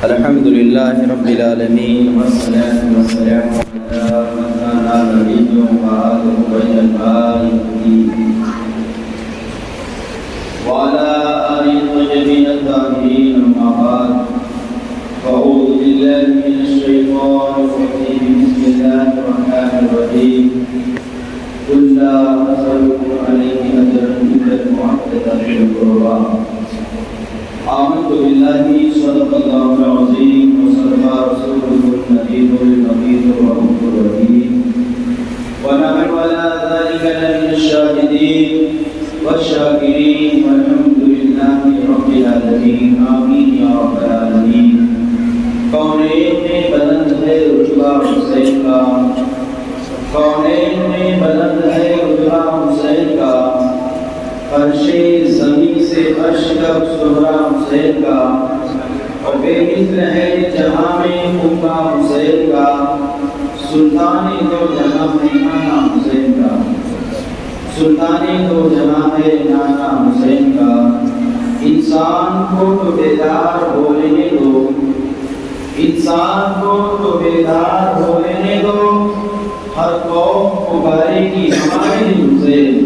الحمد لله رب العالمين والصلاة والسلام على من كان نبي وآله بين الآلين وعلى آله الطيبين الطاهرين أما بعد فأعوذ بالله من الشيطان الرجيم بسم الله الرحمن الرحيم قل لا أسألكم عليه أجرا إلا المودة في القربى آمنت بالله صدق الله العظيم وصدق رسوله النبي النبي الرؤوف الرحيم ونحن على ذلك لمن الشاهدين والشاكرين والحمد لله رب العالمين آمين يا رب العالمين کونین میں بلند ہے رتبہ حسین کا کونین میں بلند ہے رتبہ حسین کا فرش زمین سے عرش تک سہرا حسین کا اور بے مثل ہے جہاں میں قبہ حسین کا سلطان دو جہاں ہے نانا حسین کا سلطان دو جہاں ہے نانا حسین کا انسان کو تو بیدار ہو لینے دو انسان کو تو بیدار ہو لینے دو ہر قوم پکارے گی ہمارے حسین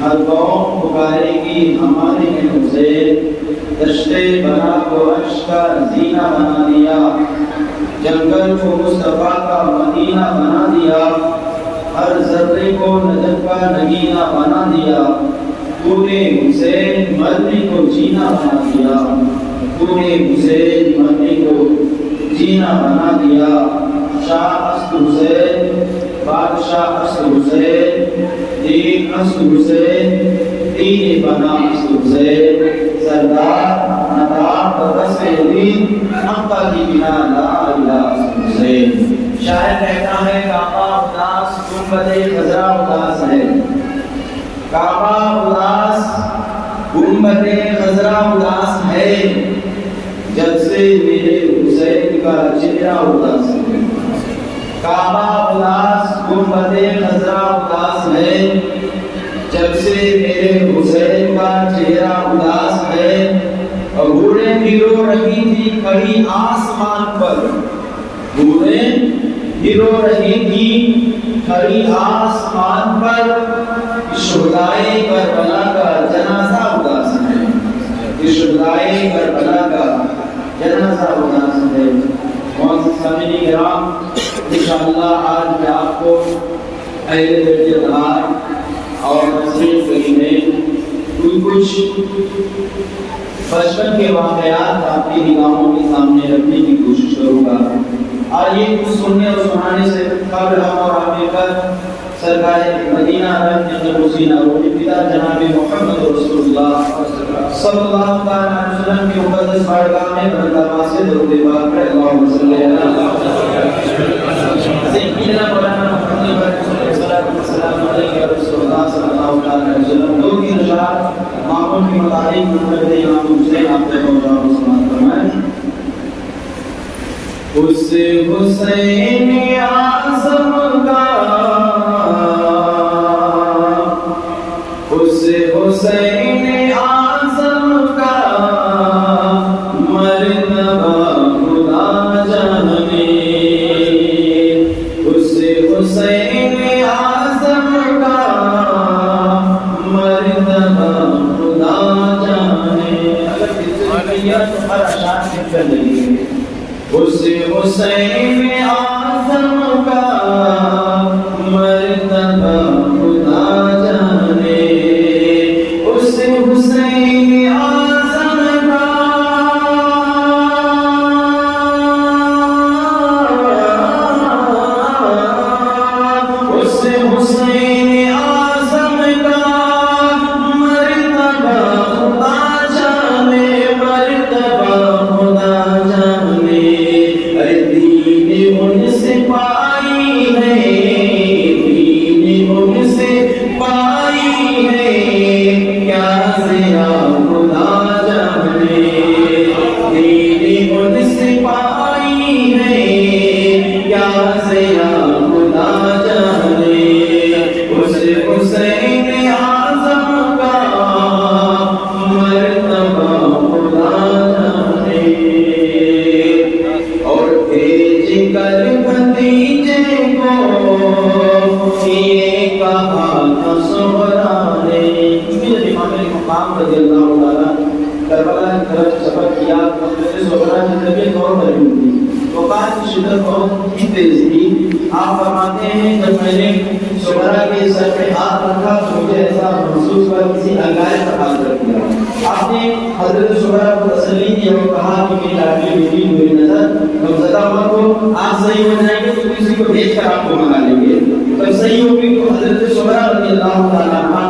ہر قوم پکارے گی ہمارے حسین دشتے بنا کو عرش کا زینہ بنا دیا جنگل کو مصطفیٰ کا مدینہ بنا دیا ہر ذرے کو نجف کا نگینہ بنا دیا پورے حسین مرنے کو جینا بنا دیا پورے حسین مرنے کو جینا بنا دیا شاہ اسد حسین بادشاہ اسد حسین دین اسد حسین دین بنا اسد حسین سردار ندار بقصر دین حقہ کی بنا لا الہ اسد حسین شاعر کہتا ہے کعبہ اداس گنبد خضرا اداس ہے کعبہ اداس گنبد خضرا اداس ہے جب سے میرے حسین کا چہرہ اداس ہے کعبہ اداس گنبد خضرا اداس ہے جب سے میرے حسین کا چہرہ اداس ہے اور بھوڑیں گرو رہی تھی کہیں آسمان پر بھوڑیں گرو رہی تھی کہیں آسمان پر شہدائے کربلا کا جنازہ اداس ہے شہدائے کربلا کا جنازہ اداس ہے معزز سامعین کرام انشاءاللہ آج میں آپ کو اہل بیت اطہار اور نصیر کریم میں کچھ بچپن کے واقعات آپ کی نگاہوں کے سامنے رکھنے کی کوشش کروں گا اور یہ کچھ سننے اور سنانے سے قبل ہم اور آپ پر سرکار مدینہ رحمت حسینہ روحی پتا جناب محمد رسول اللہ صلی اللہ علیہ وسلم کی مقدس بارگاہ میں بردامہ سے درود پاک پڑھ اللہم صلی اللہ سیدنا مولانا محمد السلام علیہ رسول اللہ صلی اللہ علیہ وسلم دو کی رشاد معمول کی مطابق محمد امام حسین آپ نے پہنچا سماعت فرمائیں اس حسین اعظم کا اس حسین اعظم کا مرتبہ خدا جانے اس حسین اعظم کا مرتبہ خدا جانے اگر ہر اشعار کر لگی اس حسین اعظم کا مرتبہ خدا جانے اس حسین اعظم کا اس حسین اعظم کا مرتبہ خدا جانے مرتبہ خدا جانے دین ان سے پائی ہے دین ان سے پائی ہے کیا زیا خدا جانے دین ان سے پائی ہے کیا زیا خدا جانے اس حسین اعظم کا مرتبہ خدا جانے بھیج کر بھتیجے کو یہ کہا تھا سغرا نے۔ امام علی مقام رضی اللہ تعالیٰ کربلا کی طرف سفر کیا تو حضرت سغرا کی طبیعت بہت بڑی تھی، بخار کی شدت بہت ہی تیز تھی۔ آپ فرماتے ہیں جب میں نے سغرا کے سر پہ ہاتھ رکھا تو مجھے ایسا محسوس ہوا کسی انگارے پر ہاتھ رکھ دیا۔ آپ نے حضرت سغرا کو تسلی دی اور کہا کہ میری لاڈلی بیٹی میری نظر غمزدہ مت ہو، آپ صحیح ہو جائیں گے تو کسی کو بھیج کر آپ کو منگا لیں گے۔ جب صحیح ہو گئی تو حضرت سغرا رضی اللہ تعالیٰ عنہ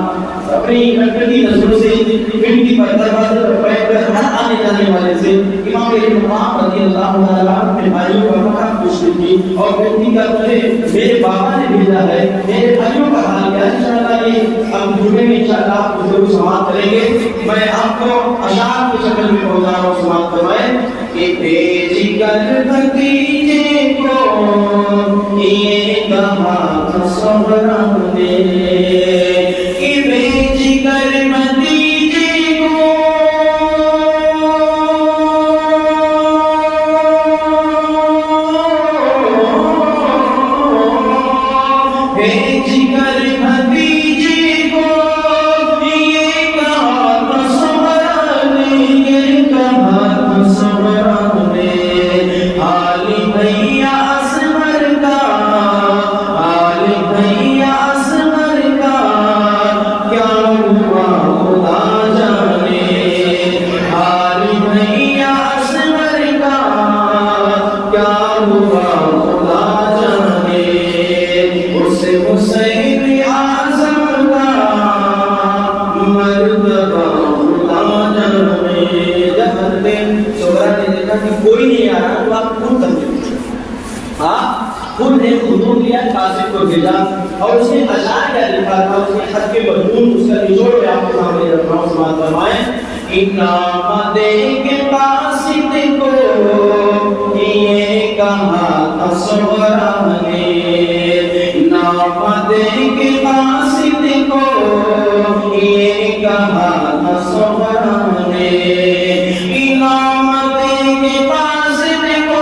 اپنی کٹکٹی نظروں سے پنڈ کی دروازے پر پیر پر ہر آنے جانے والے سے امام علی مقام رضی اللہ تعالیٰ اپنے بھائیوں کا بڑا خوش تھی اور کہتی کہ مجھے میرے بابا نے بھیجا ہے، میرے بھائیوں کا حال کیا ہے، انشاءاللہ یہ ہم جمعے میں انشاءاللہ آپ کو سماعت کریں گے۔ میں آپ کو اشعار کی شکل میں پہنچا رہا ہوں، سماعت فرمائیں کہ بھیج کر بھتیجے کو یہ کہا تھا سغرا نے، کہ بھیج کر بھتیجے کو بھیج کر بھتیجے کو یہ کہا تھا سغرا نے، یہ کہا تھا سغرا نے۔ علی بھیا اصغر کا، علی بھیا اصغر کا کیا ہوا خدا جانے، علی بھیا اصغر کا کیا ہوا خدا جانے۔ اسے حسین اعظم کا مرتبہ خدا جانے۔ جب حضرت سغرا نے دیکھا کہ کوئی نہیں آ رہا تو آپ خود کر دیں، خود نے خطوط لیا، قاصد کو بھیجا اور اس نے اشعار کیا لکھا تھا، اس نے خط کے مضمون اس کا نچوڑ میں آپ کے سامنے رکھ رہا ہوں، سماعت فرمائیں۔ انعام دے کے قاصد کو یہ کہا تھا سغرا نے، انعام دے کے قاصد کو یہ کہا تھا سغرا نے، انعام دے کے قاصد کو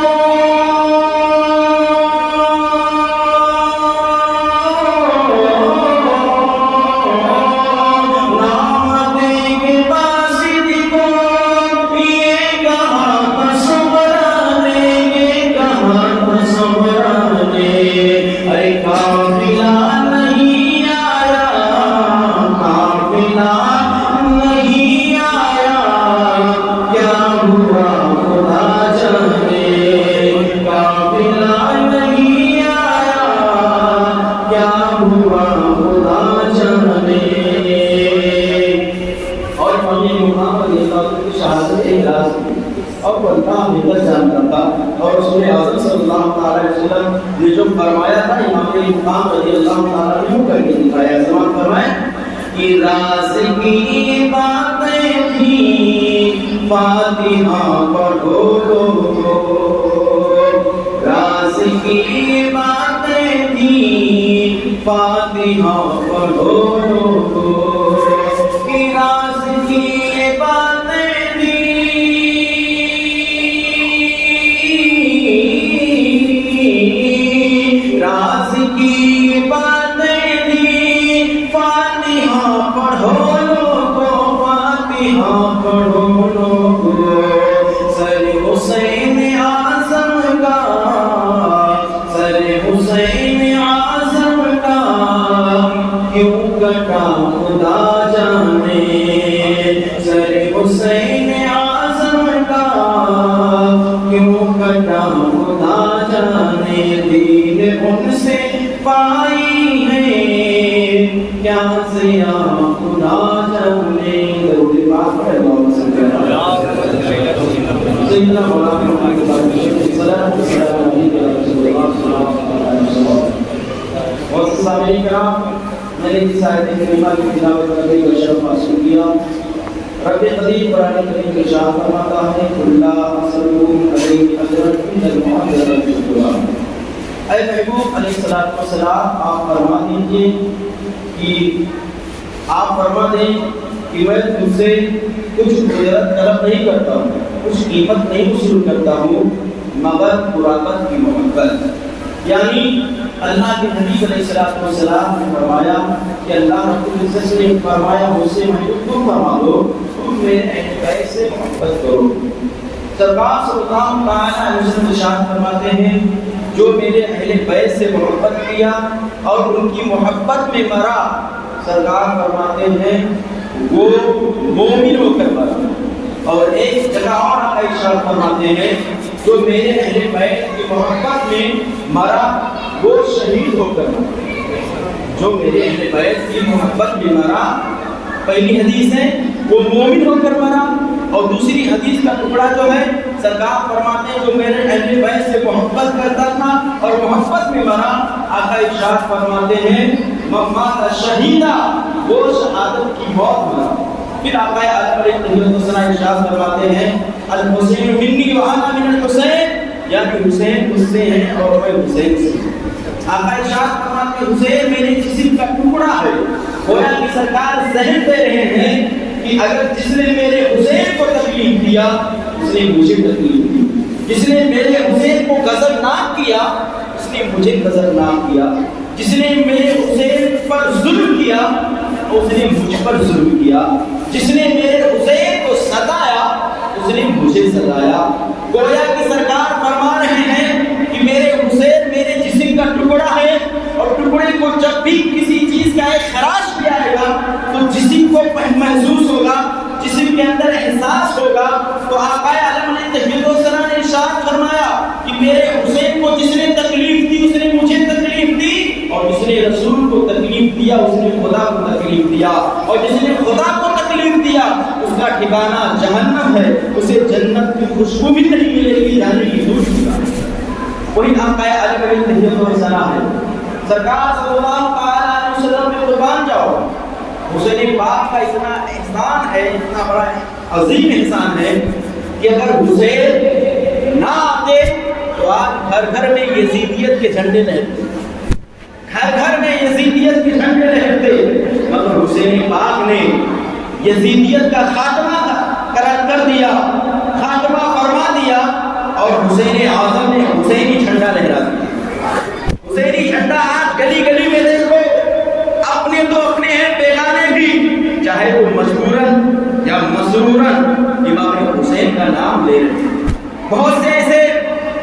اور رسول اعظم صلی اللہ علیہ وسلم نے جو فرمایا تھا امام علی مقام رضی اللہ تعالیٰ عنہ کر کے دکھایا۔ سماعت فرمائیں کہ راز کی باتیں تھیں فاتحہ پڑھو لوگو، راز کی باتیں تھیں فاتحہ پڑھو لوگو، کہ راز کی باتیں راز کی باتیں تھیں فاتحہ پڑھو لوگو، فاتحہ پڑھو لوگو۔ سر حسین اعظم کا، سر حسین اعظم کا کیوں کٹا خدا جانے، سر حسین اعظم کا کیوں کٹا خدا جانے۔ دین ان سے پائی ہے کیا سیا خدا جانے۔ درود پاک پڑھ اللہم صلی اللہ علیہ وسلم سیدنا مولانا محمد صلوات والسلام علیہ رسول اللہ صلی اللہ علیہ وسلم۔ معزز سامعین کرام، میں نے اس آیت کریمہ کی تلاوت کرنے کا شرف حاصل کیا۔ رب قدیر قرآن کریم میں ارشاد فرماتا ہے کلا اسلم علیہ حضرت محمد رسول اللہ۔ اے محبوب علیہ السلام آپ فرما دیجئے کہ آپ فرما دیں کہ میں تم سے کچھ اجرت طلب نہیں کرتا ہوں، کچھ قیمت نہیں وصول کرتا ہوں، مگر قرابت کی محبت. یعنی اللہ کے نبی علیہ السلام نے فرمایا کہ اللہ رب العزت نے فرمایا مجھ سے میں تم فرما دو تم میرے اہل بیت سے محبت کرو. سرکار صلی اللہ علیہ وسلم ارشاد فرماتے ہیں جو میرے اہل بیت سے محبت کیا اور ان کی محبت میں مرا، سرکار فرماتے ہیں وہ مومن ہو کر مرا. اور ایک جگہ اور آقا ارشاد فرماتے ہیں جو میرے اہل بیت کی محبت میں مرا وہ شہید ہو کر مرا. جو میرے اہل بیت کی محبت میں مرا، پہلی حدیث ہے وہ مومن ہو کر مرا، اور دوسری حدیث کا ٹکڑا جو ہے سرکار فرماتے ہیں جو میرے اہل بیت سے محبت کرتا تھا اور محبت میں مرا، آقا ارشاد فرماتے ہیں مات شہیدہ، وہ شہادت کی موت مرا. پھر آقا عالم علیہ السلام ارشاد فرماتے ہیں الحسین منی وانا من الحسین، یعنی حسین مجھ سے ہیں اور میں حسین سے. آقا ارشاد فرماتے ہیں حسین میرے جسم کا ٹکڑا ہے. گویا کہ سرکار ذہن دے رہے ہیں کہ اگر جس نے میرے حسین کو تکلیف دیا اس نے مجھے تکلیف دی، جس نے میرے حسین کو غضبناک کیا اس نے مجھے غضبناک کیا، جس نے میرے حسین پر ظلم کیا اس نے مجھ پر ظلم کیا، جس نے میرے حسین کو ستایا اس نے مجھے ستایا. گویا کہ سرکار فرما رہے ہیں کہ میرے حسین میرے جسم کا ٹکڑا ہے، اور ٹکڑے کو جب بھی کسی چیز کا ایک خراش کیا جائے گا تو جسم کو محسوس ہوگا، جسم کے اندر احساس ہوگا. تو آقا عالم علیہ السلام نے ارشاد فرمایا کہ میرے حسین کو جس نے تکلیف دی اس نے مجھے تکلیف دی، اور جس نے رسول کو تکلیف دیا اس نے خدا کو تکلیف دیا، اور جس نے خدا کو تکلیف دیا اس کا ٹھکانہ جہنم ہے، اسے جنت کی خوشبو بھی نہیں ملے گی، جانے کی دور کی بات ہے. وہی آقا عالم علیہ السلام ہے. سرکار صلی اللہ علیہ وسلم میں قربان جاؤ، حسین پاک کا اتنا احسان ہے، اتنا بڑا عظیم احسان ہے کہ اگر حسین نہ آتے تو آج گھر گھر میں یزیدیت کے جھنڈے لہرتے، گھر گھر میں یزیدیت کے جھنڈے لہرتے. مگر حسین پاک نے یزیدیت کا خاتمہ کر دیا، خاتمہ فرما دیا، اور حسین اعظم نے حسینی جھنڈا لہرا دیا. حسینی جھنڈا آج گلی گلی میں دیکھو، اپنے تو اپنے ہیں بیگانے بھی، چاہے وہ مجبوراً یا مسروراً امام حسین کا نام لے رہے ہیں. بہت سے ایسے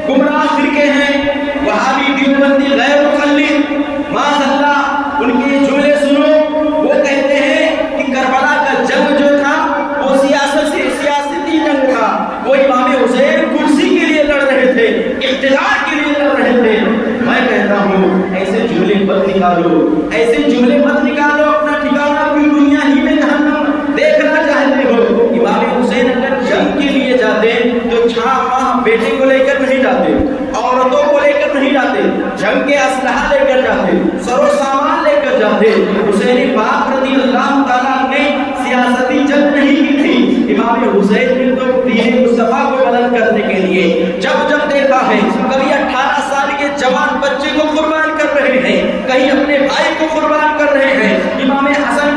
گمراہ فرقے ہیں، وہابی دیوبندی غیر مقلد، معاذ اللہ ان کے جملے سنو، وہ کہتے ہیں کہ کربلا کا جنگ جو تھا وہ سیاسی جنگ تھا، وہ امام حسین کرسی کے لیے لڑ رہے تھے، اقتدار کے لیے لڑ رہے تھے. میں کہتا ہوں ایسے جملے مت نکالو، ایسے جملے مت نکالو، اپنا ٹھکانہ بھی دنیا ہی میں جہنم دیکھنا چاہتے ہو. امام حسین اگر جنگ کے لیے جاتے تو 6 ماہ بیٹے کو لے کر نہیں جاتے، عورتوں کو لے کر نہیں جاتے، جنگ کے اسلحہ لے کر جاتے، سر و سامان لے کر جاتے. حسین پاک رضی اللہ تعالیٰ نے سیاسی جنگ نہیں کی تھی. امام حسین نے تو دین مصطفیٰ کو بلند کرنے کے لیے جب جب دیکھا ہے، کبھی 18 سال کے جوان بچے کو قربان کر رہے ہیں، کہیں اپنے بھائی کو قربان کر رہے ہیں. امام حسن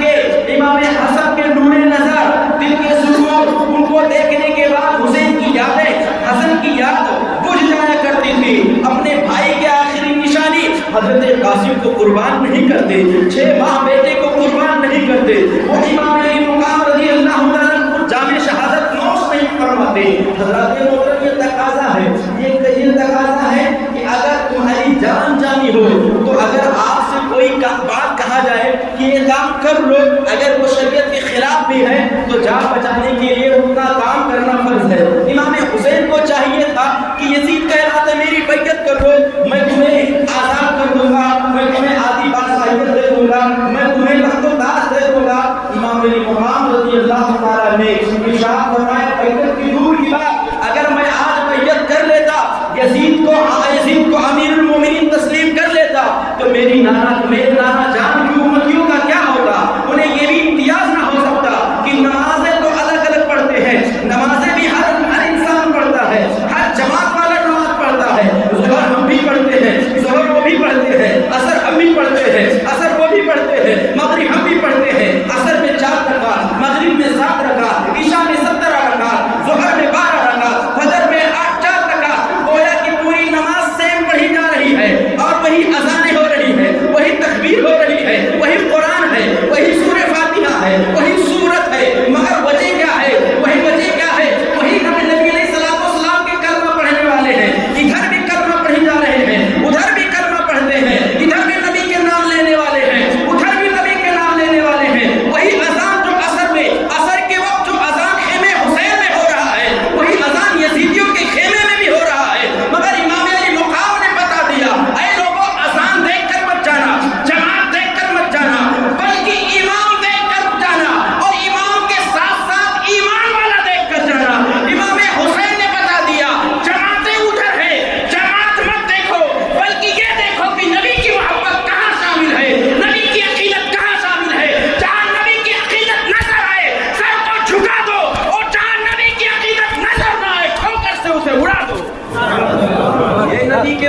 کے نور نظر، دل کے سرور، ان کو دیکھنے کے بعد حسین کی یادیں، حسن کی یاد بجھ جایا کرتی تھی. اپنے بھائی کے آخری نشانی حضرت قاسم کو قربان نہیں کرتے، 6 ماہ بیٹے کو قربان نہیں کرتے. وہ امام علی مقام رضی اللہ تعالیٰ جامع شہادت نوش نہیں فرماتے. حضرات محترم یہ تقاضا ہے، یہ تقاضا ہے کہ اگر تمہاری جان جانی ہو تو اگر آپ سے کوئی بات کہا جائے کہ یہ کام کر لو، اگر وہ شریعت کے خلاف بھی ہے تو جان بچانے کے لیے اتنا کام کرنا فرض ہے. امام حسین کو چاہیے تھا کہ یزید کہہ رہا تھا میری بیعت کر لو، میں تمہیں آزاد کر دوں گا، میں تمہیں آدھی بادشاہیت دے دوں گا، میں تمہیں تخت و تاج دے دوں گا. امام علی مقام رضی اللہ تعالیٰ نے ارشاد فرمایا بیعت کی دور کی بات، اگر میں آج بیعت کر لیتا، یزید کو امیر المومنین تسلیم کر لیتا تو میرے نانا جان کی امتیوں کا کیا ہوتا؟ انہیں یہ بھی امتیاز نہ ہو سکتا کہ نمازیں تو الگ الگ پڑھتے ہیں، نمازیں بھی ہر انسان پڑھتا ہے، ہر جماعت والا نماز پڑھتا ہے. ظہر ہم بھی پڑھتے ہیں، ظہر وہ بھی پڑھتے ہیں، عصر ہم بھی پڑھتے ہیں، عصر وہ بھی پڑھتے ہیں، مغرب ہم بھی پڑھتے ہیں. عصر میں 4 رکعت، مغرب میں 7 رکعت، عشاء میں 17 رکعت، ظہر میں 12 رکعت، فجر میں 4 رکعت. گویا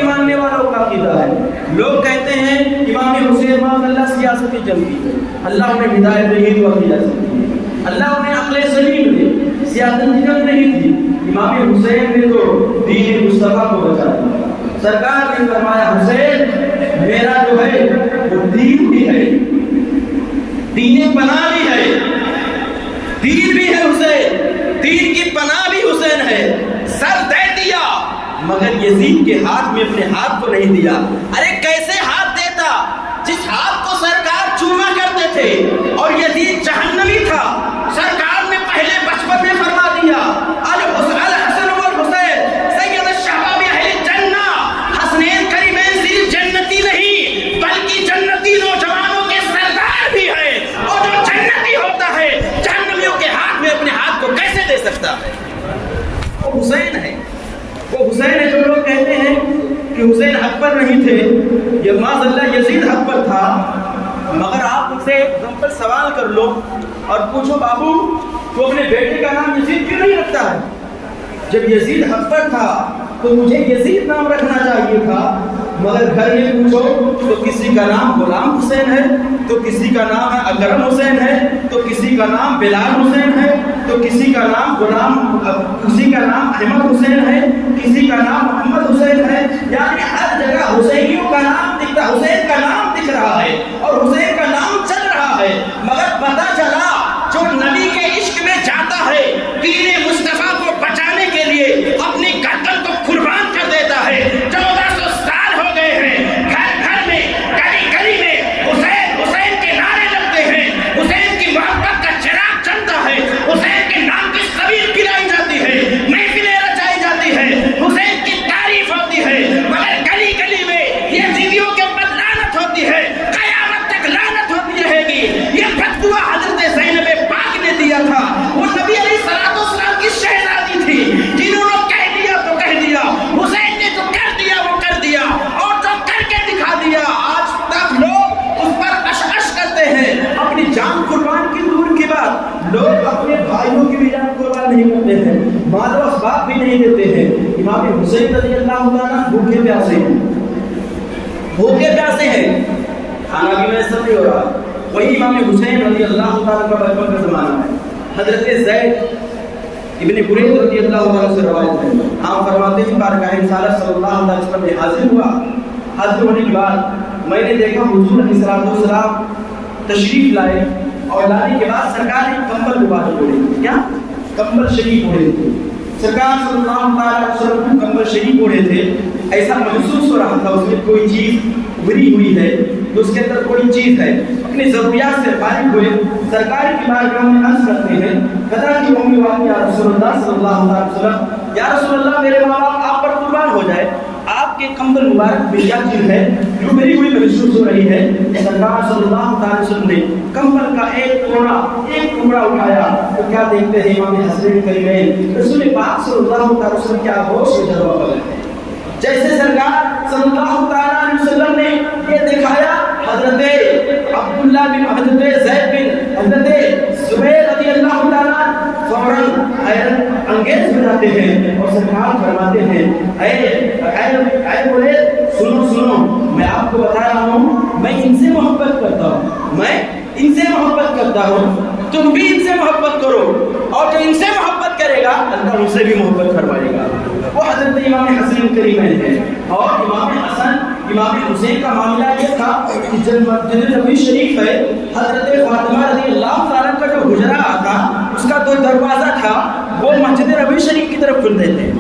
ماننے والوں کا عقیدہ ہے۔ لوگ کہتے ہیں امام حسین ماذ اللہ سیاست جنگی ہے، اللہ انہیں ہدایت نہیں تو عقیدہ سکتی ہے، اللہ انہیں عقل سلیم دے، سیاست جنگ نہیں تھی۔ امام حسین نے تو دین مصطفیٰ کو بچا دیا۔ سرکار نے فرمایا حسین میرا جو ہے وہ دین بھی ہے، دین پناہ بھی ہے، دین بھی ہے حسین، دین کی پناہ بھی حسین ہے۔ سر دے دیا مگر یزید کے ہاتھ میں اپنے ہاتھ کو نہیں دیا۔ ارے کیسے ہاتھ دیتا جس ہاتھ کو سرکار چوما کرتے تھے اور یزید جہنمی تھا؟ سرکار نے پہلے بچپن میں فرما دیا الحسن والحسین سید الشباب اہل جنہ، حسنین کریمین صرف جنتی نہیں بلکہ جنتی نوجوانوں کے سردار بھی ہے، اور جو جنتی ہوتا ہے جہنمیوں کے ہاتھ میں اپنے ہاتھ کو کیسے دے سکتا ہے؟ وہ حسین ہے، وہ حسین ہے۔ جو لوگ کہتے ہیں کہ حسین حق پر نہیں تھے، یہ معاذ اللہ یزید حق پر تھا، مگر آپ ان سے ایگزامپل سوال کر لو اور پوچھو بابو تو اپنے بیٹے کا نام یزید کیوں نہیں رکھتا ہے؟ جب یزید حق پر تھا تو مجھے یزید نام رکھنا چاہیے تھا، مگر گھر میں پوچھو تو کسی کا نام غلام حسین ہے، تو کسی کا نام ہے اکرم حسین ہے، تو کسی کا نام بلال حسین ہے، تو کسی کا نام کسی کا نام احمد حسین ہے، کسی کا نام محمد حسین ہے۔ یعنی ہر جگہ حسینیوں کا نام دکھتا، حسین کا نام دکھ رہا ہے اور حسین کا نام چل رہا ہے، مگر پتہ چلا جو نبی کے عشق میں جاتا ہے دین مصطفیٰ کو بچانے کے لیے اپنی گردن کو قربان کر دیتا ہے۔ 1400 سال ہو گئے ہیں، گھر گھر میں گلی گلی میں حسین حسین کے نعرے لگتے ہیں، حسین کی محبت کا چراغ چلتا ہے، حسین کے نام کی سبیل پلائی جاتی ہے، محفلیں رچائی جاتی ہے، حسین کی تعریف ہوتی ہے، مگر گلی گلی میں یزیدیوں کے اوپر لعنت ہوتی ہے، قیامت تک لعنت ہوتی رہے گی۔ یہ فتویٰ حضرت زینب پاک نے دیا تھا، وہ نبی علیہ السلام کی شہزادی تھی، جنہوں نے کہہ دیا تو کہہ دیا، حسین نے جو کر دیا وہ کر دیا اور جو کر کے دکھا دیا۔ آج تک لوگ اس پر اشعش کرتے ہیں، اپنی جان قربان کی دور کی بات، لوگ اپنے بھائیوں کی بھی جان قربان نہیں کرتے ہیں، مال و اسباب بھی نہیں دیتے ہیں۔ امام حسین رضی اللہ تعالیٰ بھوکے پیاسے ہیں، بھوکے پیاسے ہیں، کھانا بھی میسر نہیں ہو رہا۔ وہی امام حسین رضی اللہ تعالیٰ کا بچپن کا زمانہ ہے۔ حضرت زید ابن برید رضی اللہ تعالیٰ سے روایت ہے، آپ فرماتے ہیں بارگاہ رسالت صلی اللہ علیہ وسلم میں حاضر ہوا، حاضر ہونے کے بعد میں نے دیکھا حضور علیہ السلام تشریف لائے، اور لانے کے بعد سرکار نے کمبل مبارک اوڑھے، کیا کمبل شریف اوڑھے تھے۔ سرکار صلی اللہ علیہ وسلم کمبل شریف اوڑھے تھے، ایسا محسوس ہو رہا تھا اس میں کوئی چیز ابھری ہوئی ہے، تو اس کے اندر کوئی چیز ہے۔ اپنی ضروریات سے فارغ ہوئے سرکار کی بارگاہ میں عرض کرتے ہیں، قضا کی امی واقعہ یا رسول اللہ صلی اللہ علیہ وسلم، یا رسول اللہ میرے ماں باپ آپ پر قربان ہو جائے، آپ کے کمبل مبارک میں کیا چیز ہے جو میری ہوئی محسوس ہو رہی ہے؟ سرکار صلی اللہ علیہ وسلم نے کمبل کا ایک ٹکڑا اٹھایا تو کیا دیکھتے ہیں امام حسین کریمین رسول پاک صلی اللہ علیہ وسلم کیا ہوش میں جلوہ پڑے، جیسے سرکار صلی اللہ علیہ وسلم نے یہ دکھایا، حضرت عبداللہ بن حضرت زید بن حضرت زبیر رضی اللہ تعالیٰ فوراً حیرت انگیز ہو جاتے ہیں اور سرکار فرماتے ہیں اے بولے سنو میں آپ کو بتا رہا ہوں، میں ان سے محبت کرتا ہوں، میں ان سے محبت کرتا ہوں، تم بھی ان سے محبت کرو، اور جو ان سے محبت کرے گا اللہ ان سے بھی محبت فرمائے گا۔ وہ حضرت امام حسین کریمین ہے، اور امام حسن امام حسین کا معاملہ یہ تھا کہ جب مسجد نبوی شریف ہے، حضرت فاطمہ رضی اللہ تعالیٰ کا جو حجرہ تھا اس کا جو دروازہ تھا وہ مسجد نبوی شریف کی طرف کھلتے تھے،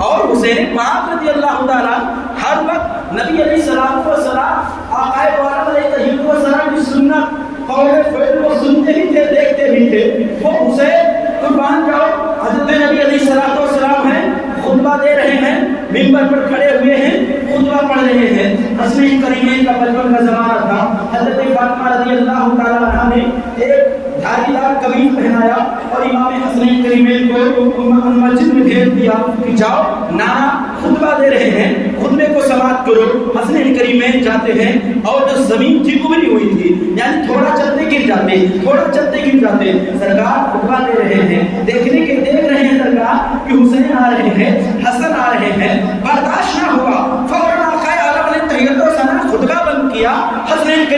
اور حسین پاک رضی اللہ تعالیٰ ہر وقت نبی علیہ السلام کو سلام آقا علیہ السلام کی سنت قول فعل کو سنتے ہی تھے، دیکھتے بھی تھے۔ وہ حسین قربان جاؤ حضرت نبی علیہ السلام ہیں، خطبہ دے رہے ہیں، منبر پر کھڑے ہوئے ہیں، خطبہ پڑھ رہے ہیں۔ حسنین کریمین کا بچپن کا زمانہ تھا، حضرت فاطمہ رضی اللہ تعالیٰ عنہ نے ایک دھاری دار قمیص پہنایا اور امام حسنین کریمین کو مسجد میں بھیج دیا کہ جاؤ نانا خطبہ دے رہے ہیں، خطبے کو سماعت کرو۔ حسنین کریمین جاتے ہیں اور جو زمین تھی ابری ہوئی تھی، یعنی تھوڑا چلتے گر جاتے، سرکار خطبہ دے رہے ہیں، دیکھ رہے ہیں سرکار کہ حسین آ رہے ہیں، حسن آ رہے ہیں، برداشت نہ ہوا، فوراً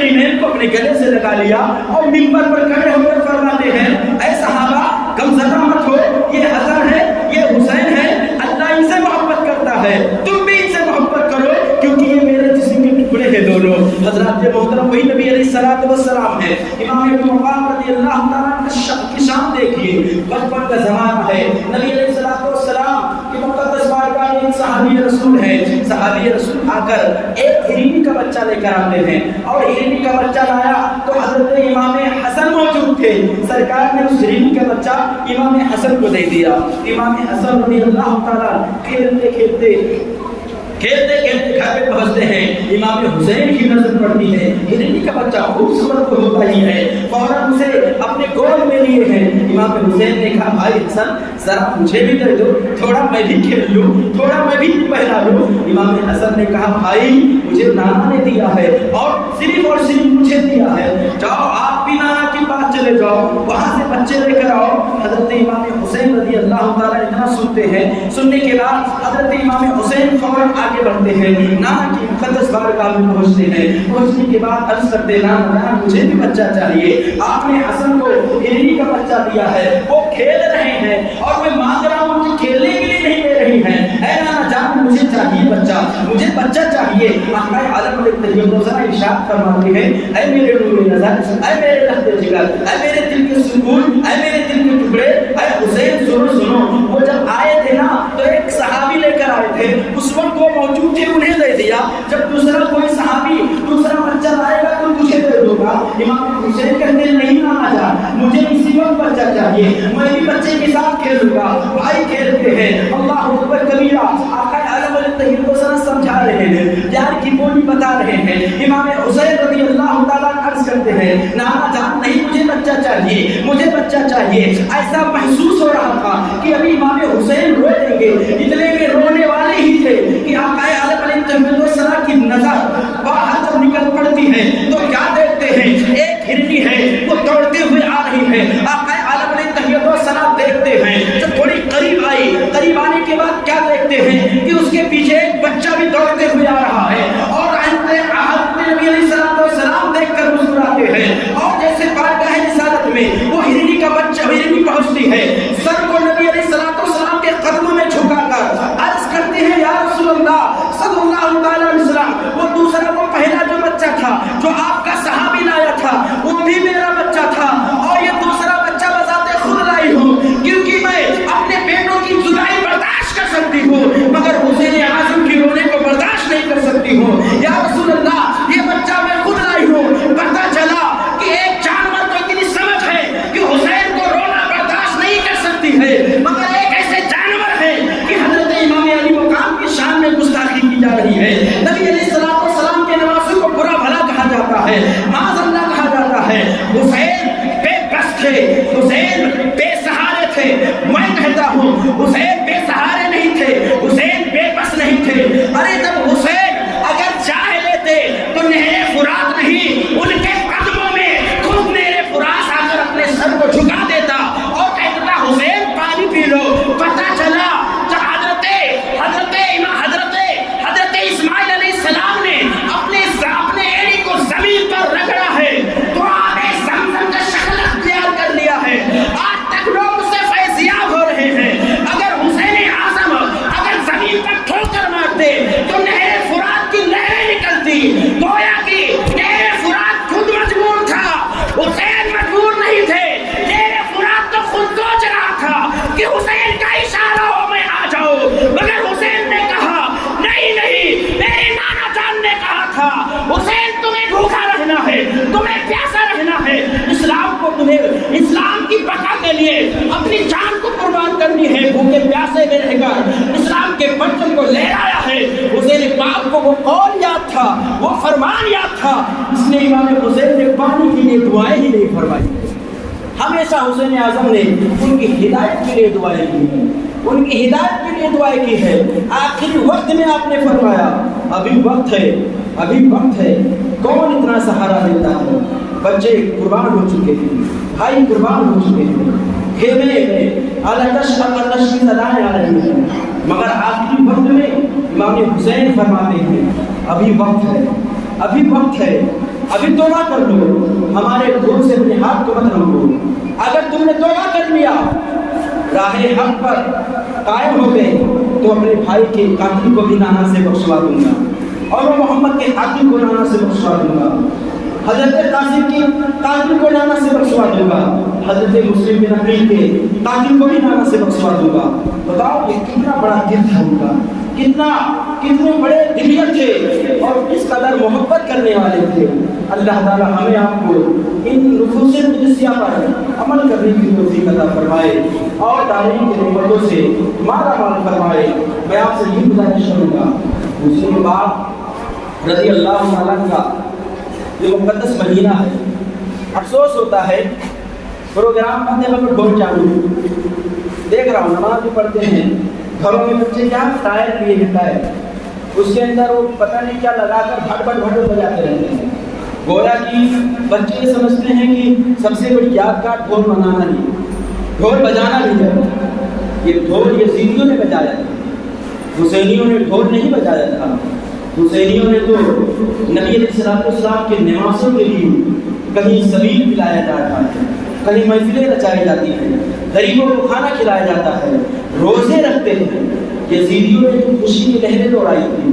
ایمان کو اپنے گلے سے لگا لیا اور منبر پر کھڑے ہو کر فرماتے ہیں اے صحابہ کم زدہ مت ہو، یہ حسن ہے یہ حسین ہے، اللہ ان سے محبت کرتا ہے، تم بھی ان سے محبت کرو کیونکہ یہ میرے جسم کے ٹکڑے ہیں دونوں۔ حضرات محترم وہی نبی علیہ الصلوۃ والسلام ہے۔ امام ابن مقام رضی اللہ تعالیٰ کی شان دیکھیے، بچپن کا زمانہ ہے، نبی علیہ الصلوۃ والسلام کی مقدس بارگاہ میں ایک صحابی رسول ہے، صحابی رسول آ کر ایک ہرنی کا بچہ لے کر آتے ہیں اور ہرنی کا بچہ لایا تو حضرت امام حسن موجود تھے، سرکار نے اس ہرنی کا بچہ امام حسن کو دے دیا۔ امام حسن رضی اللہ تعالیٰ کھیلتے کھیلتے گھر پہ پہنچتے ہیں، امام حسین کی نظر پڑتی ہے، ہرنی کا بچہ خوبصورت تو ہوتا ہی ہے، فوراً اسے اپنے گود میں لیے ہیں۔ امام حسین نے کہا بھائی حسن ذرا مجھے بھی دے دو، تھوڑا میں بھی کھیل لوں، تھوڑا میں بھی پہلا لوں۔ امام حسن نے کہا بھائی مجھے نانا نے دیا ہے اور صرف مجھے دیا ہے، جاؤ آپ بھی نانا کے پاس چلے جاؤ، وہاں سے بچے لے کر آؤ۔ حضرت امام حسین رضی اللہ تعالیٰ اتنا سنتے ہیں، سننے کے بعد حضرت امام حسین فوراً آگے بڑھتے ہیں، نانا کی مقدس بارگاہ میں پہنچتے ہیں، پہنچنے کے بعد عرض کرتے ہیں نانا مجھے بھی بچہ چاہیے، آپ نے حسن کو ہرنی کا بچہ دیا ہے، وہ کھیل رہے ہیں اور میں مانگ رہا ہوں کہ کھیلنے کے لیے نہیں دے رہی ہیں، اے نانا جان مجھے چاہیے بچہ، مجھے بچہ چاہیے۔ آقا عالم علیہ السلام ارشاد فرماتے ہیں اے میرے نور نظر، اے میرے لخت جگر، اے میرے دل کے سکون، اے میرے دل کے ٹکڑے، اے حسین سنو، وہ جب آئے تھے نا تو ایک صحابی لے کر آئے تھے، اس وقت وہ موجود تھے انہیں دے دیا، جب دوسرا کوئی صحابی دوسرا بچہ لائے گا تو مجھے دے دو گا۔ امام حسین کہتے ہیں نہیں نانا جان مجھے اسی وقت بچہ چاہیے، میں بھی بچے کے ساتھ کھیلوں گا۔ بھائی کھیلتے ہیں، اللہ اکبر کبیرہ، آقا عالم علیہ السلام سمجھا رہے ہیں، پیار کی بولی بتا رہے ہیں۔ امام حسین رضی اللہ تعالیٰ عرض کرتے ہیں نانا جان نہیں مجھے بچہ چاہیے، مجھے بچہ چاہیے۔ ایسا محسوس ہو رہا تھا کہ ابھی امام حسین رو دیں گے، اتنے میں رونے والے ہی تھے کہ آقا عالم علیہ السلام کی نظر باہر جب نکل پڑتی ہے تو کیا دیکھتے ہیں، ایک ہرنی ہے وہ دوڑتے ہوئے آ رہی ہے۔ آقا عالم علیہ السلام دیکھتے ہیں، جب تھوڑی قریب آئی، قریب آنے کے بعد کیا دیکھتے ہیں کہ اس کے پیچھے ایک بچہ بھی دوڑتے ہوئے آ رہا ہے اور نبی علیہ السلام دیکھ کر مسکراتے ہیں اور جیسے بارگاہ رسالت میں وہ ہرنی کا بچہ ہرنی پہنچتی ہے، سر کو نبی علیہ السلام کے قدموں میں جھکا کر عرض کرتے ہیں یا رسول اللہ صلی اللہ علیہ وسلم، وہ دوسرا وہ پہلا جو بچہ تھا جو آپ کا صحابی لایا تھا وہ بھی میرا بچہ تھا اور یہ دوسرا بچہ بذات خود لائی ہوں کیونکہ میں اپنے بیٹوں کی جدائی برداشت کر سکتی ہوں مگر حسین اعظم کی رونے کو برداشت نہیں کر سکتی ہوں۔ یا رسول اللہ یہ بچہ میں خود لائی ہوں۔ پتہ چلا کہ ایک جانور کو اتنی سمجھ ہے کہ حسین کو رونا برداشت نہیں کر سکتی ہے مگر ایک ایسے جانور ہے کہ حضرت امام علی مقام کی شان میں گستاخی کی جا رہی ہے۔ نبی علیہ السلام کے نواسوں کو برا بھلا کہا جاتا ہے، معاذ اللہ کہا جاتا ہے۔ حسین بے بس تھے، حسین بے سہارے تھے، میں کہتا ہوں حسین بے سہارے نہیں تھے، حسین بے بس نہیں تھے۔ ارے جب حسین اگر چاہ لیتے تو نہر فرات نہیں ان کے قدموں میں خود نہر فرات آ کر اپنے سر کو جھکا دیتا اور کہتا حسین پانی پی لو۔ پتہ چلا جب حضرت اسماعیل علیہ السلام نے اپنے ایڑی کو زمین پر رگڑا ہے تو آپ نے زمزم کا شکل اختیار کر لیا ہے، آج تک لوگ اس سے فیضیاب ہو رہے ہیں۔ اگر حسین اعظم اگر زمین پر ٹھوکر مارتے تو نہر فرات کی لہریں نکلتی، گویا کہ نہر فرات خود مجبور تھا، حسین مجبور نہیں تھے۔ نہر فرات تو خود سوچ رہا تھا کہ حسین کا اشارہ ہو میں آ جاؤں مگر حسین نے کہا نہیں، میرے نانا جان نے کہا تھا حسین تمہیں بھوکا رہنا ہے، تمہیں پیاسا رہنا ہے، اسلام کو تمہیں اسلام کی بقا کے لیے اپنی جان کو قربان کرنی ہے، بھوکے پیاسے میں رہ کر اسلام کے پرچم کو لہرایا ہے۔ حسین پاک کو وہ قول یاد تھا، وہ فرمان یاد تھا، اس لیے امام حسین نے پانی کے لیے دعائیں ہی نہیں فرمائی، ہمیشہ حسین اعظم نے ان کی ہدایت کے لیے دعائیں کی ہیں، ان کی ہدایت کے لیے دعائیں کی ہے۔ آخری وقت میں آپ نے فرمایا ابھی وقت ہے، ابھی وقت ہے، کون اتنا سہارا دیتا ہے؟ بچے قربان ہو چکے ہیں، بھائی قربان ہو چکے ہیں، خیمے میں آلتش کی صدائیں آ رہی ہیں مگر آخری وقت میں امام حسین فرماتے ہیں ابھی وقت ہے، ابھی وقت ہے، ابھی توبہ کر لو، ہمارے خون سے اپنے ہاتھ کو مت روکو۔ اگر تم نے توبہ کر لیا، راہ حق پر قائم ہو گئے، تو اپنے بھائی کے قاتل کو بھی نانا سے بخشوا دوں گا، اور وہ محمد کے قاتل کو نانا سے بخشوا دوں گا، حضرت قاسم کے قاتل کو نانا سے بخشوا دوں گا، حضرت مسلم بن عقیل کے قاتل کو بھی نانا سے بخشوا دوں گا۔ بتاؤ یہ کتنا بڑا دل تھا ان کا، کتنے بڑے دلیت تھے اور اس قدر محبت کرنے والے تھے۔ اللہ تعالی ہمیں آپ کو ان نفوس قدسیہ پر عمل کرنے کی توفیق عطا فرمائے اور دارین کی نعمتوں سے مالا مال فرمائے۔ میں آپ سے یہ گزارش کروں گا، مسلم باپ رضی اللہ تعالیٰ کا یہ مقدس مہینہ ہے، افسوس ہوتا ہے پروگرام بندے وقت ڈھول چالو، دیکھ رہا ہوں نماز بھی پڑھتے ہیں، گھروں میں بچے کیا ٹائر پیے ہیں، ٹائر اس کے اندر وہ پتہ نہیں کیا لگا کر بھٹ بجاتے رہتے ہیں، گویا کہ بچے یہ سمجھتے ہیں کہ سب سے بڑی یادگار ڈھول منانا نہیں، ڈھول بجانا نہیں ہے۔ یہ ڈھول یزیدیوں نے بجایا تھا، حسینیوں نے ڈھول نہیں بجایا تھا۔ حسینیوں نے تو نبی علیہ السلام کے نمازوں کے لیے کہیں سبیل پلایا جاتا ہے، کہیں محفلیں رچائی جاتی ہیں، غریبوں کو کھانا کھلایا جاتا ہے، روزے رکھتے ہیں۔ یزیدیوں نے تو خوشی کی لہریں دوڑائی تھی،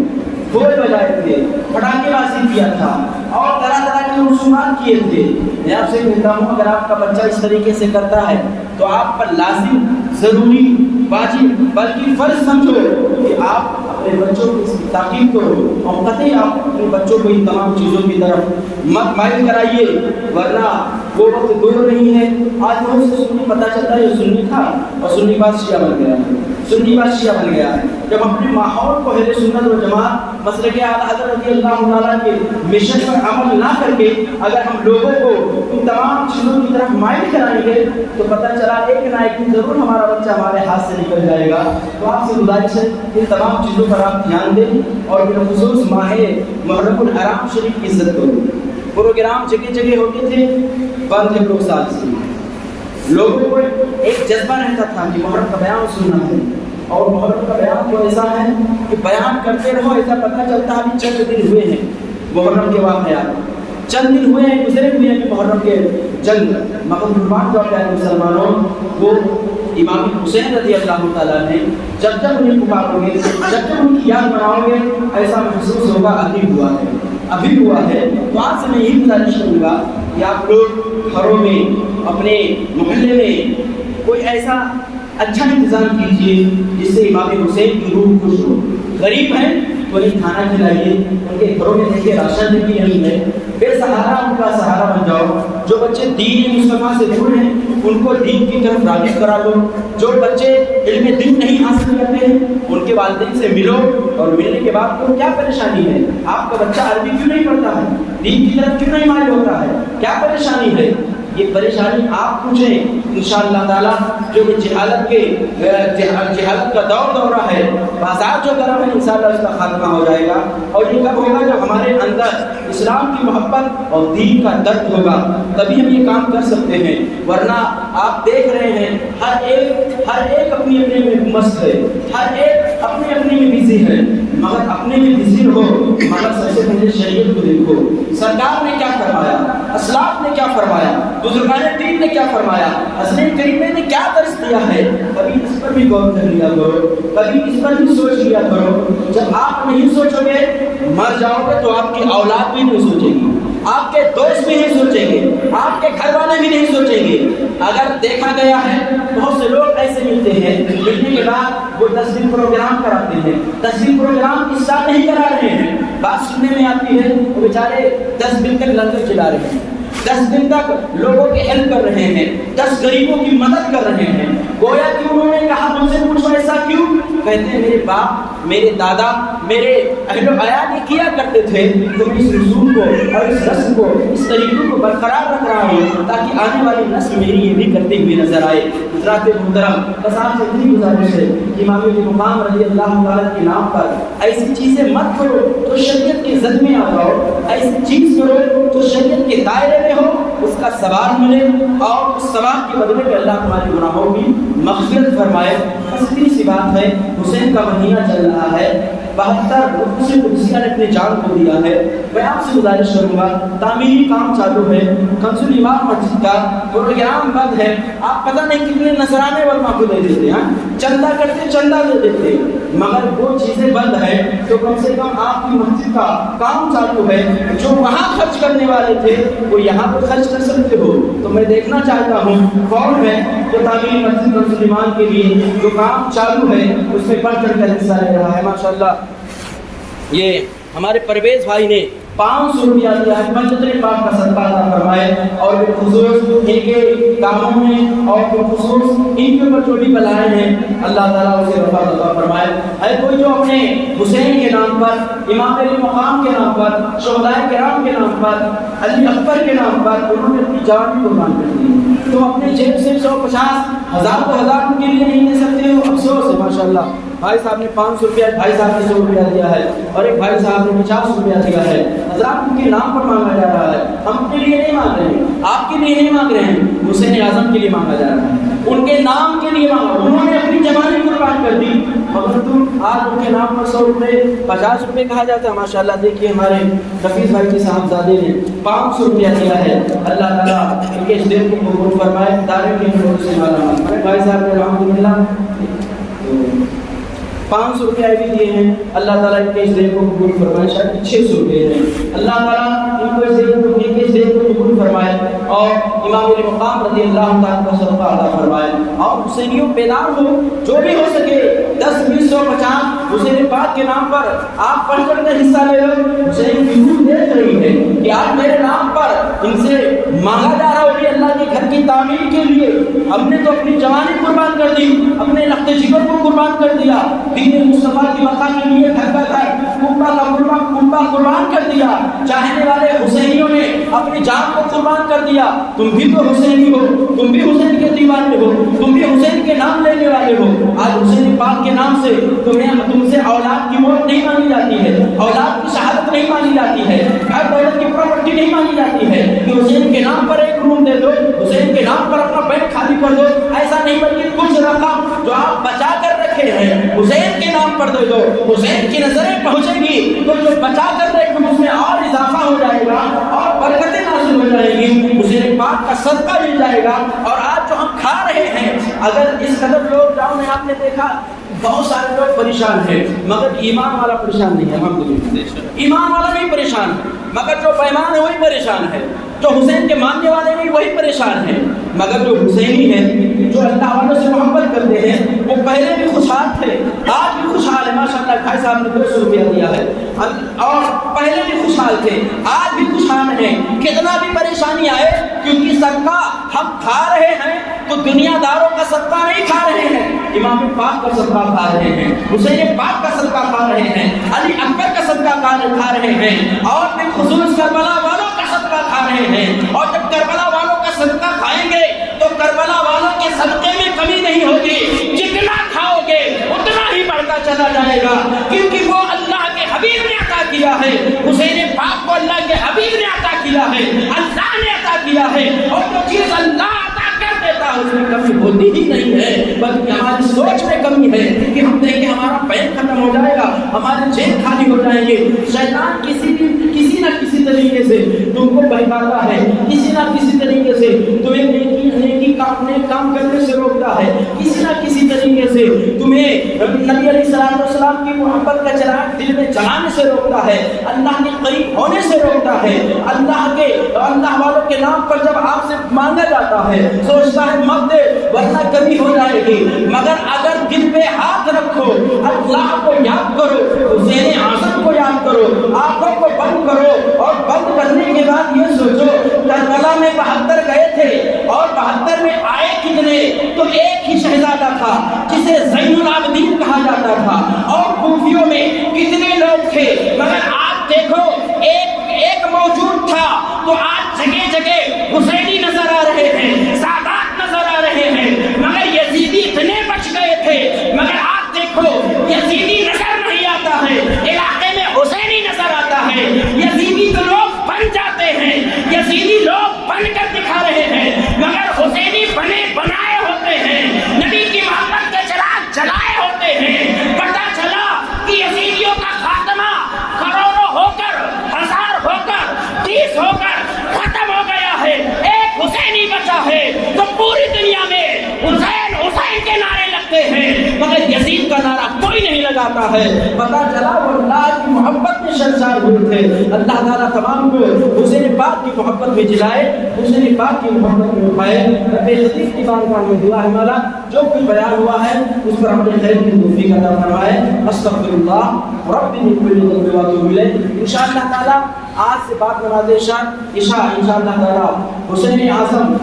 ڈھول بجائے تھے، پٹاخے بازی کیا تھا اور طرح طرح کے رسومات کیے تھے۔ میں آپ سے کہتا ہوں اگر آپ کا بچہ اس طریقے سے کرتا ہے تو آپ پر لازم، ضروری، واجب بلکہ فرض سمجھو کہ آپ اپنے بچوں کو اس کی تاکید کرو اور قطعی آپ اپنے بچوں کو ان تمام چیزوں کی طرف مت مائل کرائیے، ورنہ وہ وقت دور نہیں ہے۔ آج بہت سے سنی پتہ چلتا ہے یہ سنی تھا اور سنی بات شیعہ بن گیا ہے، سنی بات شیعہ بن گیا ہے۔ جب اپنے ماحول کو اہل سنت و جماعت مسلک اعلیٰ حضرت رضی اللہ تعالیٰ کے مشن پر عمل نہ کر کے اگر ہم لوگوں کو ان تمام چیزوں کی طرف مائل کرائیں گے تو پتہ چلا ایک نہ ایک دن ضرور ہمارا بچہ ہمارے ہاتھ سے نکل جائے گا۔ تو آپ سے گزارش ہے ان تمام چیزوں پر آپ دھیان دیں اور بالخصوص ماہ محرم الحرام شریف کی عزت کرو۔ پروگرام جگہ جگہ ہوتے تھے، بند ہے 2 سال سے۔ لوگوں کو ایک جذبہ رہتا تھا کہ محرم کا بیان سننا ہے، اور محرم کا بیان تو ایسا ہے کہ بیان کرتے رہو، ایسا پتہ چلتا ہے ابھی چند دن ہوئے ہیں محرم کے واقعات، چند دن ہوئے ہیں، گزرے ہوئے ہیں کہ محرم کے جنگ مقام قربان جو ہے مسلمانوں وہ امام حسین رضی اللہ تعالیٰ نے جب انہیں پکارو گے، جب ان کی یاد مناؤ گے، ایسا محسوس ہوگا ابھی ہوا ہے۔ تو آپ سے میں یہی گزارش کروں گا کہ آپ لوگ گھروں میں، اپنے محلے میں کوئی ایسا اچھا انتظام کیجیے جس سے امام حسین کی روح خوش ہو۔ غریب ہیں تو انہیں کھانا کھلائیے، ان کے گھروں میں دیکھیے راشن بھی نہیں ہے، بے سہارا ان کا سہارا بن جاؤ۔ جو بچے دین مصطفیٰ سے دور ہیں ان کو دین کی طرف راغب کرا دو، جو بچے علم دین نہیں حاصل کرتے ہیں ان کے والدین سے ملو، اور ملنے کے بعد کو کیا پریشانی ہے؟ آپ کا بچہ عربی کیوں نہیں پڑھتا ہے، دین کی طرف کیوں نہیں مائل ہوتا ہے، کیا پریشانی ہے؟ یہ پریشانی آپ پوچھیں انشاءاللہ تعالیٰ۔ جو کہ جہالت کا دورہ ہے، بازار جو گرم ہے انشاءاللہ اس کا خاتمہ ہو جائے گا، اور یہ کب ہوگا جب ہمارے اندر اسلام کی محبت اور دین کا درد ہوگا، تبھی ہم یہ کام کر سکتے ہیں۔ ورنہ آپ دیکھ رہے ہیں ہر ایک اپنی میں مست ہے، ہر ایک اپنے میں بزی ہے، مگر اپنے میں بزی ہو، مگر سب سے پہلے شریعت کو دیکھو، سرکار نے کیا فرمایا، اسلاف نے کیا فرمایا، بزرگان دین نے کیا فرمایا، حسین کریمہ نے کیا درس دیا ہے، کبھی اس پر بھی غور کر لیا کرو، کبھی اس پر بھی سوچ لیا کرو۔ جب آپ نہیں سوچو گے مر جاؤ گے تو آپ کی اولاد بھی نہیں سوچے گی، آپ کے دوست بھی نہیں سوچیں گے، آپ کے گھر والے بھی نہیں سوچیں گے۔ اگر دیکھا گیا ہے بہت سے لوگ ایسے ملتے ہیں، ملنے کے بعد وہ 10 دن پروگرام کراتے ہیں، 10 دن پروگرام اس سال نہیں کرا رہے ہیں، بات سننے میں آتی ہے وہ بیچارے 10 دن تک لنگر چلا رہے ہیں، 10 دن تک لوگوں کی ہیلپ کر رہے ہیں، 10 غریبوں کی مدد کر رہے ہیں۔ گویا کہ انہوں نے کہا مجھ سے پوچھو ایسا کیوں؟ کہتے ہیں میرے باپ، میرے دادا، میرے اہل و عیال یہ کیا کرتے تھے، تو میں اس رسوم کو اور اس رسم کو، اس طریقے کو برقرار رکھ رہا ہوں تاکہ آنے والی نسل میری یہ بھی کرتے ہوئے نظر آئے۔ حضرات محترم، بس آپ سے اتنی گزارش ہے کہ امام مقام رضی اللہ تعالیٰ کے نام پر ایسی چیزیں مت کرو تو شریعت کے زد میں آ جاؤ، ایسی چیز کرو جو شریعت کے دائرے میں ہو، اس کا ثواب ملے اور اس ثواب کے بدلے میں اللہ تمہارے گناہوں کی مغفرت فرمائے۔ اتنی سی بات ہے، حسین کا مہینہ چل رہا ہے، 72 نفوس قدسیہ نے اپنی جان کو دیا ہے. میں آپ سے گزارش کروں گا، تعمیری کام چالو ہے، کنز الایمان مسجد کا پروگرام بند ہے. آپ پتہ نہیں کتنے نذرانے علماء کو دے دیتے ہیں، چندہ کرتے چندہ دے دیتے، مگر وہ چیزیں بند ہے تو کم سے کم آپ کی مسجد کا کام چالو ہے. جو وہاں خرچ کرنے والے تھے وہ یہاں پہ خرچ کر سکتے ہو. تو میں دیکھنا چاہتا ہوں کون ہے جو تعمیری مسجد کنز الایمان کے لیے جو کام چالو ہے اس میں بڑھ چڑھ کر حصہ لے رہا ہے. ماشاءاللہ یہ ہمارے پرویز بھائی نے 500 روپیہ دیا ہے. مسجد پاک کا صدقہ عطا فرمائے اور بالخصوص ان کے کاموں میں اور بالخصوص ان کے اوپر جو بھی بلائیں ہیں اللہ تعالیٰ اسے رفع عطا فرمائے. ہے کوئی جو اپنے حسین کے نام پر، امام علی مقام کے نام پر، شہداء کرام کے نام پر، علی اکبر کے نام پر انہوں نے اپنی جان قربان کر دی، تو اپنے جیب سے 150 ہزار کو ہزار ان کے لیے نہیں دے سکتے ہو؟ افسوس ہے. ماشاءاللہ بھائی صاحب نے 500 روپیہ، بھائی صاحب نے 100 روپیہ دیا ہے اور ایک بھائی صاحب نے 50 روپیہ دیا ہے. حضرات ان کے نام پر مانگا جا رہا ہے. ہم اپنے لیے نہیں مانگ رہے ہیں، آپ کے لیے نہیں مانگ رہے ہیں، حسین اعظم کے لیے مانگا جا رہا ہے، ان کے نام کے لیے مانگا. انہوں نے اپنی جوانی قربان کر دی مگر تم آج ان کے نام پر 100 روپے 50 روپے کہا جاتا ہے. ماشاءاللہ دیکھیے ہمارے حفیظ بھائی کے صاحبزادے نے 500 روپیہ دیا ہے. اللہ تعالیٰ ان کے اس دل کو قبول فرمائے، دارے کے نور سے مالا. ہمارے بھائی صاحب نے الحمدللہ 500 روپیہ بھی دیے ہیں. اللہ تعالیٰ ان کے اس دین کو قبول فرمائے. شاید 600 روپے ہیں. اللہ تعالیٰ ان کو اس دین کو قبول فرمائے اور امام علی مقام رضی اللہ تعالیٰ کا صدقہ عطا فرمائے. اور حسینیوں بیدار ہو، جو بھی ہو سکے 10 20 100 50 حسین پاک کے نام پر آپ پڑھ کر کے حصہ لے لو. حسین کی روح دیکھ رہی ہے کہ آج میرے نام پر ان سے مانگا جا رہا ہوگی اللہ کے گھر کی تعمیر کے لیے. ہم نے تو اپنی جوانی قربان کر دی، اپنے لخت جگر کو قربان کر دیا، دین مصطفیٰ کی بقا کے لیے گھر کا گھر کنبہ قربان کر دیا. چاہنے والے حسینیوں نے اپنی جان کو قربان کر دیا. تم بھی تو حسینی ہو، تم بھی حسین کے دیوانے ہو، تم بھی حسین کے نام لینے والے ہو. آج حسین پاک کے نام سے تم سے اولاد کی موت نہیں مانگی جاتی ہے، اولاد کی شہادت نہیں مانگی جاتی ہے، ہر دولت کی پراپرٹی نہیں مانگی جاتی ہے کہ حسین کے نام پر ایک روم دے دو، حسین کے نام پر اپنا بینک خالی کر دو. ایسا نہیں، بلکہ کچھ رقم جو آپ بچا کر رکھے ہیں حسین کے نام پر دے دو. حسین کی نظریں پہنچیں گی تو جو بچا کر رکھے اس میں اور اضافہ ہو جائے گا اور برکتیں نازل ہو جائیں گی، حسین پاک کا صدقہ مل جائے گا. اور آج جو ہم کھا رہے ہیں، اگر اس قدر لوگ ڈاؤن میں آپ نے دیکھا بہت سارے لوگ پریشان ہیں مگر ایمان والا پریشان نہیں ہے. الحمدللہ ایمان والا نہیں پریشان ہے مگر جو پیمان ہے وہی پریشان ہے، جو حسین کے ماننے والے نہیں وہی پریشان ہیں. مگر جو حسینی ہیں، جو اللہ والوں سے محبت کرتے ہیں، وہ پہلے بھی خوشحال تھے، آج بھی خوشحال ہے. ماشاءاللہ بھائی صاحب نے 200 روپیہ دیا ہے اور پہلے بھی خوشحال تھے، آج بھی خوشحال ہیں. کتنا بھی پریشانی آئے، کیونکہ صدقہ ہم کھا رہے ہیں تو دنیا داروں کا صدقہ نہیں کھا رہے ہیں، امام پاک کا صدقہ کھا رہے ہیں، حسین پاک کا صدقہ کھا رہے ہیں، علی اکبر کا صدقہ کھا رہے ہیں اور بالخصوص کربلا والوں کا صدقہ کھا رہے ہیں. اور جب کربلا والوں کا صدقہ کھائیں گے تو کربلا والوں کے صدقے میں کمی نہیں ہوگی، جتنا کھاؤ گے اتنا ہی بڑھتا چلا جائے گا، کیونکہ وہ اللہ کے حبیب نے عطا کیا ہے. حسین پاک کو اللہ کے حبیب نے عطا کیا ہے، اللہ نے عطا کیا ہے. اور جو چیز اللہ عطا کر دیتا ہے اس میں کمی ہوتی ہی نہیں ہے، بلکہ ہماری سوچ میں کمی ہے کہ ہم دیکھیں ہمارا بینک ختم ہو جائے گا، ہمارے جیب خالی ہو جائیں گے. شیطان کسی نہ کسی طریقے سے تم کو بہکاتا ہے، کسی نہ کسی طریقے سے تمہیں نیکی کام کرنے سے روکتا ہے، کسی نہ کسی طریقے سے تمہیں نبی علیہ السلام کی محبت کا چراغ دل میں جلانے سے روکتا ہے، اللہ کے قریب ہونے سے روکتا ہے. اللہ والوں کے نام پر جب آپ سے مانگا جاتا ہے سوچتا ہے مت دے ورنہ کمی ہو جائے گی. مگر اگر دل پہ ہاتھ رکھو، اللہ کو یاد کرو، حسین اعظم کو یاد کرو، آنکھوں کو بند کرو اور بند کرنے کے بعد یہ سوچو کربلا میں 72 گئے تھے اور 72 میں آئے کتنے؟ تو ایک ہی شہزادہ تھا جسے زین العابدین کہا جاتا تھا. اور کوفیوں میں کتنے لوگ تھے؟ مگر آج دیکھو ایک موجود تھا تو آج جگہ جگہ حسینی نظر آ رہے ہیں، سادات نظر آ رہے ہیں. مگر یزیدی اتنے بچ گئے تھے، مگر آج دیکھو یزیدی نظر نہیں آتا ہے، علاقے میں حسینی نظر آتا ہے. یزیدی تو لوگ بن جاتے ہیں، یزیدی لوگ بن کر دکھا رہے ہیں، مگر حسینی بنائے ہوتے ہیں، نبی کی محبت کے چراغ جلائے ہوتے ہیں. پتہ چلا کہ یزیدیوں کا نعرہ کوئی نہیں لگاتا ہے، پتہ چلا وہ اللہ کی محبت میں شرمسار ہوئے تھے۔ اللہ تعالیٰ تمام کو حسین پاک کی محبت میں جلائے، حسین پاک کی محبت میں اٹھائے۔ رب خدیف کی بارگاہ میں دعا ہے مولا جو کچھ بیان ہوا ہے اس پر اپنے خیر کی توفیق عطا فرمائے۔ استغفر اللہ رب من کل ذنب واتوب الیہ۔ انشاءاللہ تعالیٰ آج سے بعد نماز عشاء انشاءاللہ تعالیٰ حسین اعظم